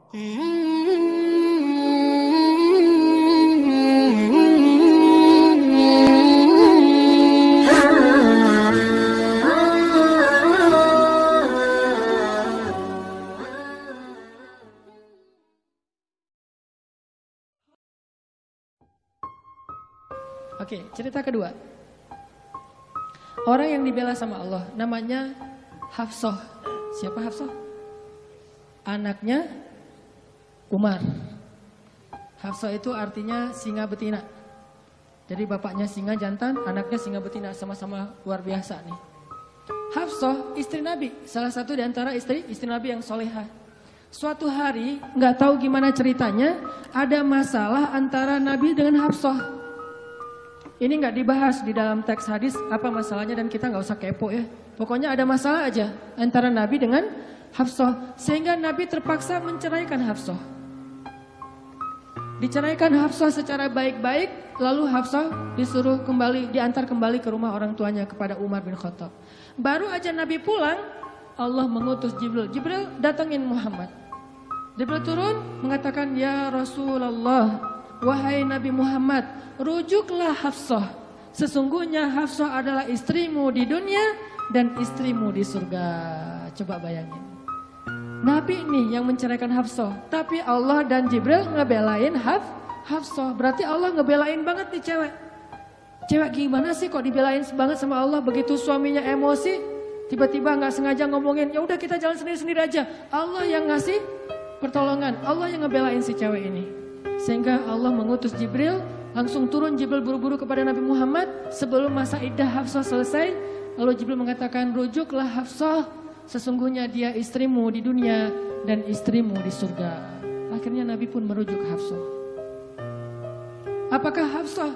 Oke, cerita kedua. Orang yang dibela sama Allah namanya Hafsah. Siapa Hafsah? Anaknya Umar. Hafsah itu artinya singa betina. Jadi bapaknya singa jantan, anaknya singa betina, sama-sama luar biasa nih. Hafsah istri Nabi, salah satu di antara istri Nabi yang solehah. Suatu hari, nggak tahu gimana ceritanya, ada masalah antara Nabi dengan Hafsah. Ini nggak dibahas di dalam teks hadis apa masalahnya dan kita nggak usah kepo ya. Pokoknya ada masalah aja antara Nabi dengan Hafsah. Sehingga Nabi terpaksa menceraikan Hafsah. Diceraikan Hafsah secara baik-baik. Lalu Hafsah disuruh diantar kembali ke rumah orang tuanya kepada Umar bin Khattab. Baru aja Nabi pulang, Allah mengutus Jibril. Jibril datangin Muhammad. Jibril turun mengatakan, ya Rasulullah, wahai Nabi Muhammad, rujuklah Hafsah. Sesungguhnya Hafsah adalah istrimu di dunia dan istrimu di surga. Coba bayangin. Nabi nih yang menceraikan Hafsah. Tapi Allah dan Jibril ngebelain Hafsah. Berarti Allah ngebelain banget nih cewek. Cewek gimana sih kok dibelain banget sama Allah? Begitu suaminya emosi, tiba-tiba gak sengaja ngomongin, ya udah kita jalan sendiri-sendiri aja. Allah yang ngasih pertolongan. Allah yang ngebelain si cewek ini. Sehingga Allah mengutus Jibril, langsung turun Jibril buru-buru kepada Nabi Muhammad sebelum masa iddah Hafsah selesai. Lalu Jibril mengatakan, rujuklah Hafsah, sesungguhnya dia istrimu di dunia dan istrimu di surga. Akhirnya Nabi pun merujuk Hafsah. Apakah Hafsah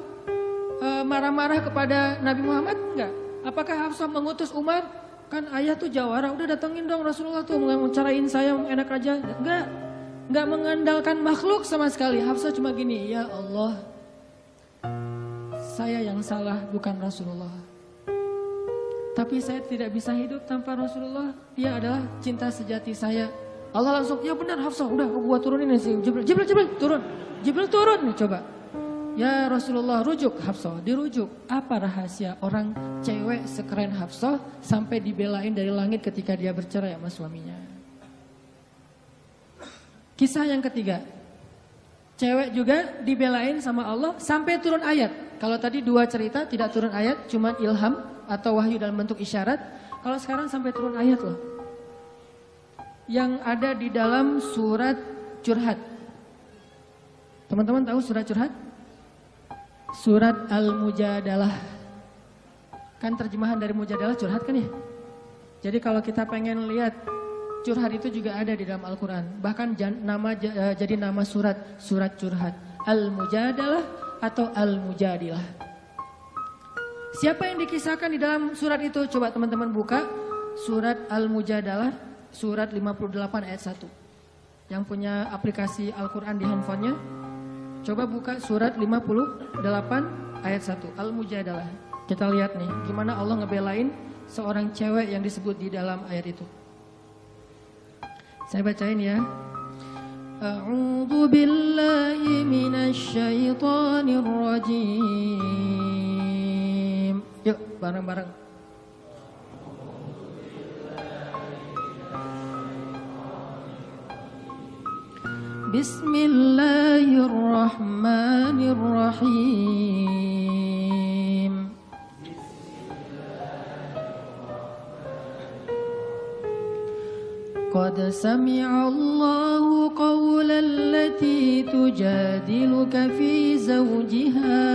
marah-marah kepada Nabi Muhammad? Enggak. Apakah Hafsah mengutus Umar? Kan ayah tuh jawara, udah datengin dong Rasulullah tuh mau carain saya enak aja. Enggak. Enggak mengandalkan makhluk sama sekali. Hafsah cuma gini, ya Allah, saya yang salah bukan Rasulullah. Tapi saya tidak bisa hidup tanpa Rasulullah. Dia adalah cinta sejati saya. Allah langsung, ya benar Hafsah, udah gua turunin sih. Jibril turun. Jibril turun nih coba. Ya Rasulullah, rujuk Hafsah, dirujuk. Apa rahasia orang cewek sekeren Hafsah sampai dibelain dari langit ketika dia bercerai sama suaminya? Kisah yang ketiga, cewek juga dibelain sama Allah sampai turun ayat. Kalau tadi dua cerita tidak turun ayat, cuma ilham atau wahyu dalam bentuk isyarat. Kalau sekarang sampai turun ayat loh. Yang ada di dalam surat Curhat. Teman-teman tahu surat Curhat? Surat Al-Mujadalah. Kan terjemahan dari Mujadalah curhat kan ya? Jadi kalau kita pengen lihat curhat itu juga ada di dalam Al-Quran. Bahkan jadi nama surat Curhat. Al-Mujadalah atau Al-Mujadilah. Siapa yang dikisahkan di dalam surat itu? Coba teman-teman buka surat Al-Mujadalah, surat 58 ayat 1. Yang punya aplikasi Al-Quran di handphonenya, coba buka surat 58 ayat 1. Al-Mujadalah. Kita lihat nih gimana Allah ngebelain seorang cewek yang disebut di dalam ayat itu. Saya bacain ya. A'udzu billahi minasy syaithanir rajim. Yuk bareng-bareng. Bismillahirrahmanirrahim. قد سمع الله قول التي تجادلك في زوجها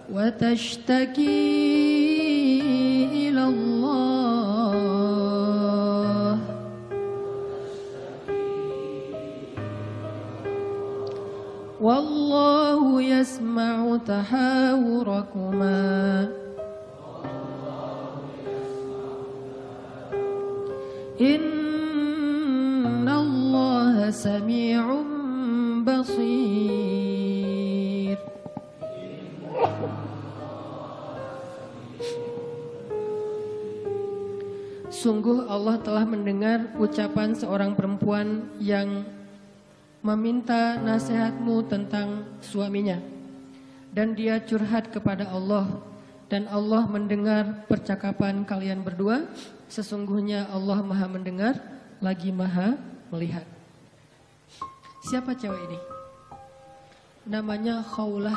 وتشتكي إلى الله والله يسمع تحاوركما إن الله سميع بصير. Sungguh Allah telah mendengar ucapan seorang perempuan yang meminta nasihatmu tentang suaminya. Dan dia curhat kepada Allah. Dan Allah mendengar percakapan kalian berdua. Sesungguhnya Allah maha mendengar, lagi maha melihat. Siapa cewek ini? Namanya Khawlah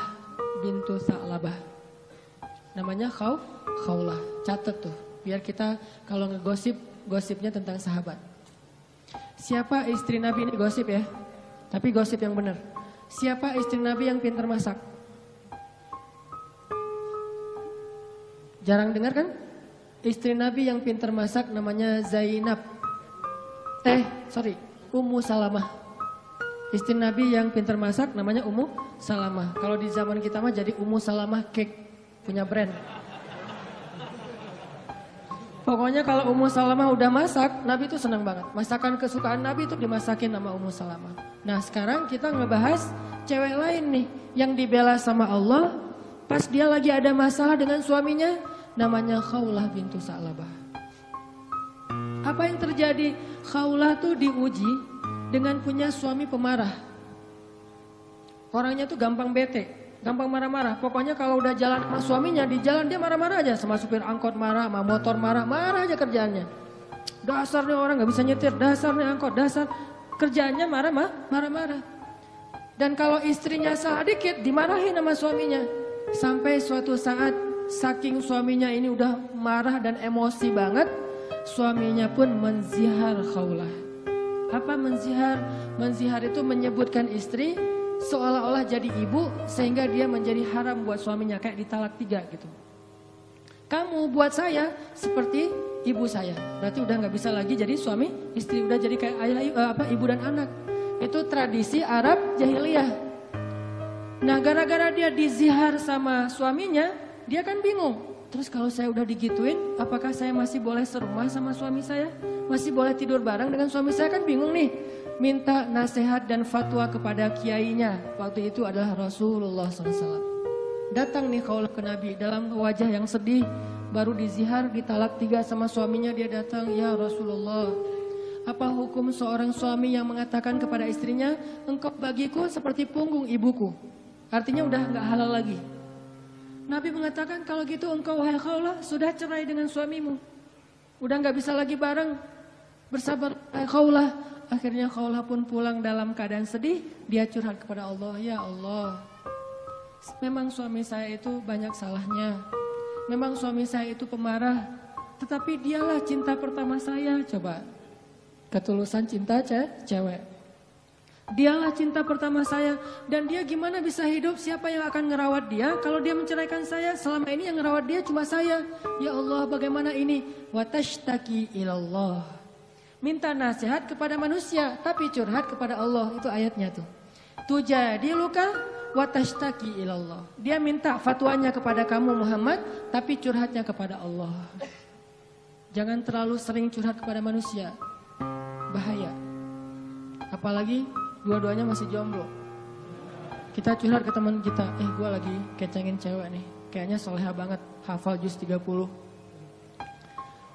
bintu Sa'labah. Namanya Khawlah. Catat tuh. Biar kita kalau ngegosip, gosipnya tentang sahabat. Siapa istri Nabi ini gosip ya? Tapi gosip yang benar. Siapa istri Nabi yang pintar masak? Jarang dengar kan? Istri Nabi yang pintar masak namanya Zainab. Ummu Salamah. Istri Nabi yang pintar masak namanya Ummu Salamah. Kalau di zaman kita mah jadi Ummu Salamah Cake, punya brand. Pokoknya kalau Ummu Salamah udah masak, Nabi itu senang banget. Masakan kesukaan Nabi itu dimasakin sama Ummu Salamah. Nah sekarang kita ngebahas cewek lain nih yang dibela sama Allah pas dia lagi ada masalah dengan suaminya, namanya Khawlah bintu Sa'labah. Apa yang terjadi? Khawlah tuh diuji dengan punya suami pemarah. Orangnya tuh gampang bete. Gampang marah-marah. Pokoknya kalau udah jalan sama suaminya, di jalan dia marah-marah aja. Sama supir angkot marah, sama motor marah, marah aja kerjaannya. Dasar nih orang gak bisa nyetir, dasar nih angkot, dasar. Kerjaannya marah-marah. Dan kalau istrinya salah dikit, dimarahin sama suaminya. Sampai suatu saat, saking suaminya ini udah marah dan emosi banget, suaminya pun menzihar Khawlah. Apa menzihar? Menzihar itu menyebutkan istri seolah-olah jadi ibu sehingga dia menjadi haram buat suaminya, kayak ditalak 3 gitu. Kamu buat saya seperti ibu saya, berarti udah nggak bisa lagi jadi suami istri, udah jadi kayak ibu dan anak. Itu tradisi Arab jahiliyah. Nah gara-gara dia dizihar sama suaminya, dia kan bingung. Terus kalau saya udah digituin, apakah saya masih boleh serumah sama suami saya? Masih boleh tidur bareng dengan suami saya? Kan bingung nih. Minta nasihat dan fatwa kepada kiainya. Waktu itu adalah Rasulullah SAW. Datang nih Khawlah ke Nabi dalam wajah yang sedih. Baru dizihar, ditalak 3 sama suaminya. Dia datang, ya Rasulullah, apa hukum seorang suami yang mengatakan kepada istrinya, engkau bagiku seperti punggung ibuku? Artinya udah gak halal lagi. Nabi mengatakan, kalau gitu engkau wahai Khawlah sudah cerai dengan suamimu. Udah gak bisa lagi bareng. Bersabar wahai Khawlah. Akhirnya Khawlah pun pulang dalam keadaan sedih. Dia curhat kepada Allah, ya Allah, memang suami saya itu banyak salahnya. Memang suami saya itu pemarah. Tetapi dialah cinta pertama saya. Coba, ketulusan cinta cewek. Dialah cinta pertama saya. Dan dia gimana bisa hidup? Siapa yang akan ngerawat dia? Kalau dia menceraikan saya, selama ini yang ngerawat dia cuma saya. Ya Allah, bagaimana ini? Watashtaki ilallah. Minta nasihat kepada manusia, tapi curhat kepada Allah. Itu ayatnya tuh. Tujadiluka watashtaki ilallah. Dia minta fatwanya kepada kamu Muhammad, tapi curhatnya kepada Allah. Jangan terlalu sering curhat kepada manusia. Bahaya. Apalagi dua-duanya masih jomblo. Kita curhat ke teman kita, gue lagi kencengin cewek nih. Kayaknya soleha banget, hafal juz 30.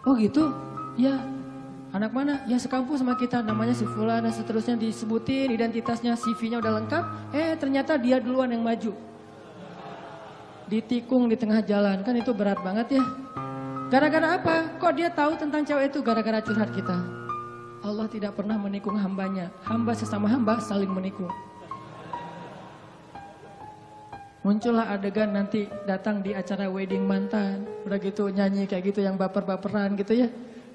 Oh gitu? Ya. Anak mana? Ya sekampus sama kita, namanya si Fulan dan seterusnya, disebutin identitasnya, CV-nya udah lengkap. Ternyata dia duluan yang maju. Ditikung di tengah jalan, kan itu berat banget ya. Gara-gara apa? Kok dia tahu tentang cewek itu? Gara-gara curhat kita. Allah tidak pernah menikung hambanya. Hamba sesama hamba saling menikung. Muncullah adegan nanti datang di acara wedding mantan. Udah gitu nyanyi kayak gitu yang baper-baperan gitu ya.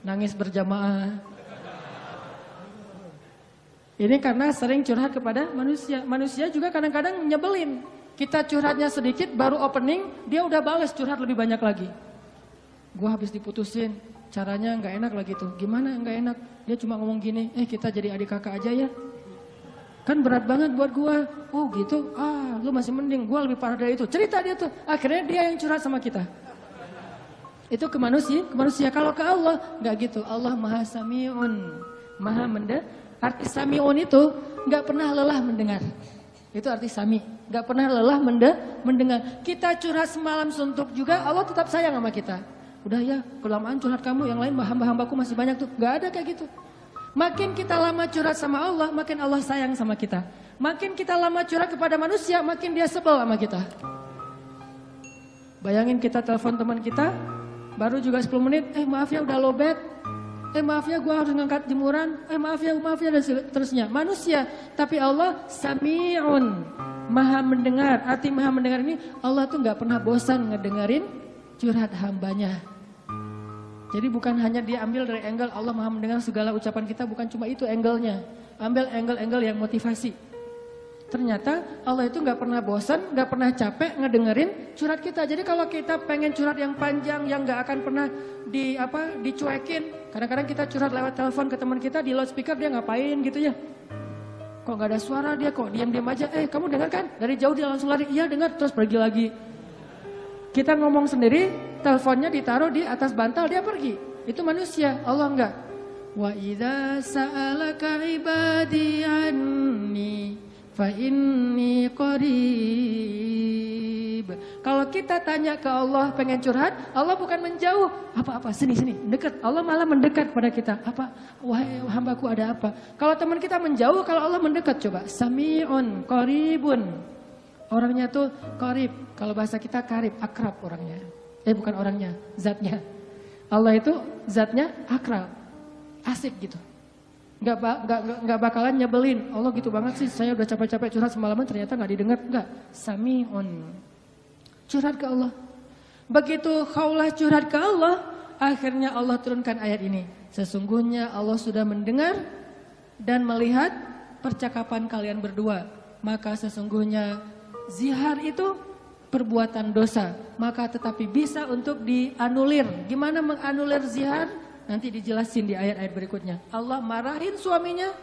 Nangis berjamaah. Ini karena sering curhat kepada manusia. Manusia juga kadang-kadang nyebelin. Kita curhatnya sedikit, baru opening, dia udah bales curhat lebih banyak lagi. Gua habis diputusin, caranya nggak enak lagi tuh. Gimana nggak enak? Dia cuma ngomong gini, kita jadi adik kakak aja ya. Kan berat banget buat gua. Oh gitu, lu masih mending, gua lebih parah dari itu. Cerita dia tuh, akhirnya dia yang curhat sama kita. Itu ke manusia. Kalau ke Allah nggak gitu. Allah maha sami'un, maha mendengar. Arti sami'un itu nggak pernah lelah mendengar. Itu arti sami. Nggak pernah lelah mendengar. Kita curhat semalam suntuk juga, Allah tetap sayang sama kita. udah ya kelamaan curhat kamu, yang lain hamba-hambaku masih banyak tuh. Gak ada kayak gitu. Makin kita lama curhat sama Allah, makin Allah sayang sama kita. Makin kita lama curhat kepada manusia, makin dia sebel sama kita. Bayangin kita telepon teman kita, baru juga 10 menit, maaf ya udah lowbat. Maaf ya gue harus ngangkat jemuran. Maaf ya dan seterusnya. Manusia, tapi Allah Sami'un, Maha mendengar. Arti Maha mendengar ini, Allah tuh gak pernah bosan ngedengerin curhat hambanya. Jadi bukan hanya diambil dari angle Allah Maha mendengar segala ucapan kita, bukan cuma itu angle-nya. Ambil angle-angle yang motivasi. Ternyata Allah itu gak pernah bosan, gak pernah capek ngedengerin curhat kita. Jadi kalau kita pengen curhat yang panjang, yang gak akan pernah dicuekin. Kadang-kadang kita curhat lewat telepon ke teman kita, di loudspeaker dia ngapain gitu ya. Kok gak ada suara dia, kok diam-diam aja. Kamu dengar kan? Dari jauh dia langsung lari, iya dengar, terus pergi lagi. Kita ngomong sendiri, teleponnya ditaruh di atas bantal, dia pergi. Itu manusia, Allah enggak. Wa idza sa'alaka ibadi anni fa inni qarib. Kalau kita tanya ke Allah pengen curhat, Allah bukan menjauh. Apa-apa, sini, dekat. Allah malah mendekat pada kita. Apa? Wahai hambaku ada apa? Kalau teman kita menjauh, kalau Allah mendekat, coba. Sami'un, qaribun. Orangnya tuh qarib. Kalau bahasa kita karib, akrab orangnya. Bukan orangnya, zatnya. Allah itu zatnya akrab. Asik gitu. Nggak bakalan nyebelin. Allah gitu banget sih, saya udah capek-capek curhat semalaman ternyata nggak didengar. Nggak. Sami'un. Curhat ke Allah. Begitu Khawlah curhat ke Allah, akhirnya Allah turunkan ayat ini. Sesungguhnya Allah sudah mendengar dan melihat percakapan kalian berdua. Maka sesungguhnya zihar itu perbuatan dosa, maka tetapi bisa untuk dianulir. Gimana menganulir zihar? Nanti dijelasin di ayat-ayat berikutnya. Allah marahin suaminya,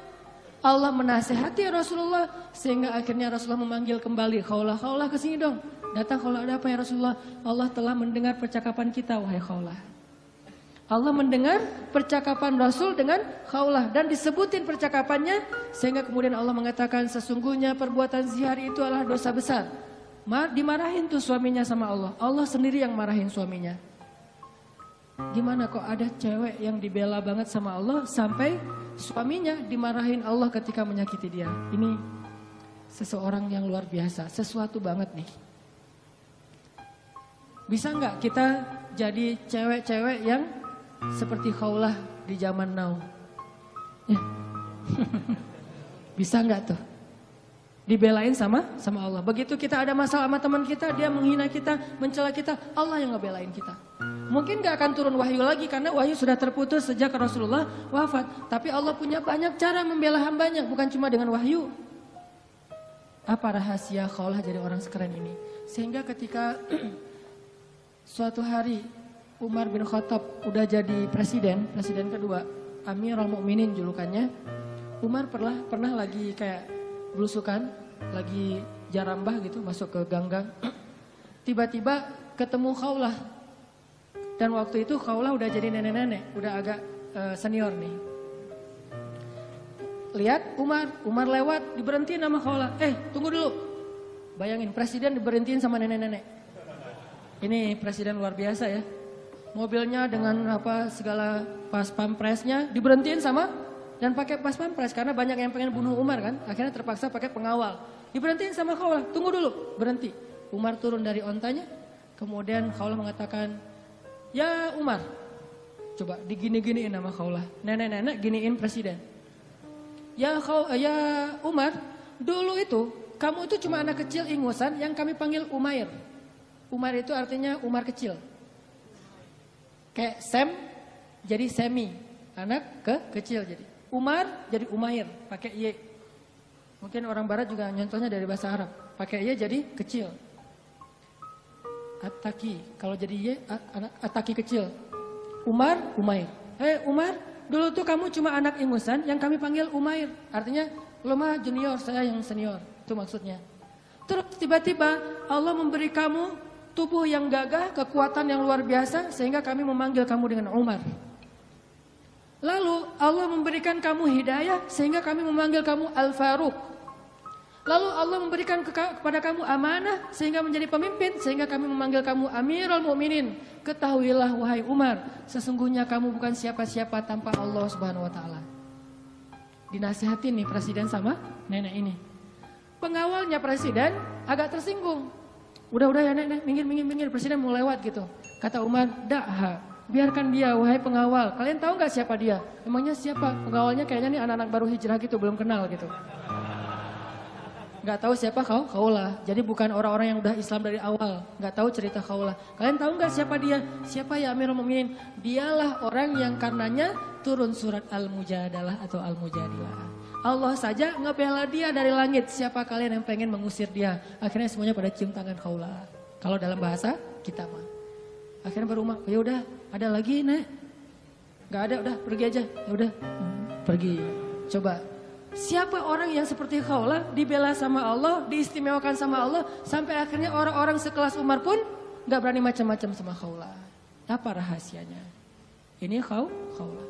Allah menasehati Rasulullah, sehingga akhirnya Rasulullah memanggil kembali, Khawlah kesini dong. Datang Khawlah, ada apa ya Rasulullah? Allah telah mendengar percakapan kita, wahai Khawlah. Allah mendengar percakapan Rasul dengan Khawlah dan disebutin percakapannya, sehingga kemudian Allah mengatakan sesungguhnya perbuatan zihar itu adalah dosa besar. Dimarahin tuh suaminya sama Allah. Allah sendiri yang marahin suaminya. Gimana kok ada cewek yang dibela banget sama Allah sampai suaminya dimarahin Allah ketika menyakiti dia. Ini seseorang yang luar biasa, sesuatu banget nih. Bisa nggak kita jadi cewek-cewek yang seperti Khawlah di zaman now? Ya. Bisa nggak tuh? Dibelain sama Allah. Begitu kita ada masalah sama teman kita, dia menghina kita, mencela kita, Allah yang ngebelain kita. Mungkin gak akan turun wahyu lagi karena wahyu sudah terputus sejak Rasulullah wafat. Tapi Allah punya banyak cara membela hambanya, bukan cuma dengan wahyu. Apa rahasia Khawlah jadi orang sekeren ini? Sehingga ketika suatu hari Umar bin Khattab udah jadi presiden kedua, Amirul Mukminin julukannya. Umar pernah lagi kayak belusukan, lagi jarambah gitu, masuk ke gang-gang. Tiba-tiba ketemu Khawlah. Dan waktu itu Khawlah udah jadi nenek-nenek, udah agak senior nih. Lihat Umar lewat, diberhentiin sama Khawlah. Tunggu dulu. Bayangin, presiden diberhentiin sama nenek-nenek. Ini presiden luar biasa ya. Mobilnya dengan segala pas pampresnya diberhentiin sama dan pakai pas pampres karena banyak yang pengen bunuh Umar kan. Akhirnya terpaksa pakai pengawal. Diberhentiin sama Khawlah. Tunggu dulu, berhenti. Umar turun dari ontanya. Kemudian Khawlah mengatakan, "Ya Umar." Coba digini-giniin sama Khawlah. Nenek-nenek giniin presiden. Ya Umar, dulu itu kamu itu cuma anak kecil ingusan yang kami panggil Umair. Umar itu artinya Umar kecil. Kayak Sam jadi Semi, anak kecil jadi. Umar jadi Umair, pakai Y. Mungkin orang barat juga nyontohnya dari bahasa Arab. Pakai Y jadi kecil. Ataki, kalau jadi Y, Ataki kecil. Umar, Umair. Umar, dulu tuh kamu cuma anak ingusan yang kami panggil Umair. Artinya, lo mah junior, saya yang senior. Itu maksudnya. Terus tiba-tiba Allah memberi kamu tubuh yang gagah, kekuatan yang luar biasa, sehingga kami memanggil kamu dengan Umar. Lalu Allah memberikan kamu hidayah, sehingga kami memanggil kamu Al-Faruq. Lalu Allah memberikan kepada kamu amanah sehingga menjadi pemimpin, sehingga kami memanggil kamu Amirul Mukminin. Ketahuilah wahai Umar, sesungguhnya kamu bukan siapa-siapa tanpa Allah Subhanahu wa taala. Dinasihatin nih presiden sama nenek ini. Pengawalnya presiden agak tersinggung. Udah ya nenek, minggir, presiden mau lewat gitu. Kata Umar, "Da'ha, biarkan dia wahai pengawal. Kalian tahu nggak siapa dia? Emangnya siapa? Pengawalnya kayaknya nih anak-anak baru hijrah gitu, belum kenal gitu." Nggak tahu siapa Khawlah. Jadi bukan orang-orang yang udah Islam dari awal. Nggak tahu cerita Khawlah. Kalian tahu nggak siapa dia? Siapa ya Amirul Mukminin? Dialah orang yang karenanya turun surat Al-Mujadalah atau Al-Mujadilah. Allah saja ngebela dia dari langit. Siapa kalian yang pengen mengusir dia? Akhirnya semuanya pada cium tangan Khawlah. Kalau dalam bahasa kita mah. Akhirnya baru Umar, ya udah, ada lagi nek? Nggak ada, udah pergi aja. Ya udah, pergi. Coba. Siapa orang yang seperti Khawlah dibela sama Allah, diistimewakan sama Allah, sampai akhirnya orang-orang sekelas Umar pun gak berani macam-macam sama Khawlah. Apa rahasianya? Ini Khawlah.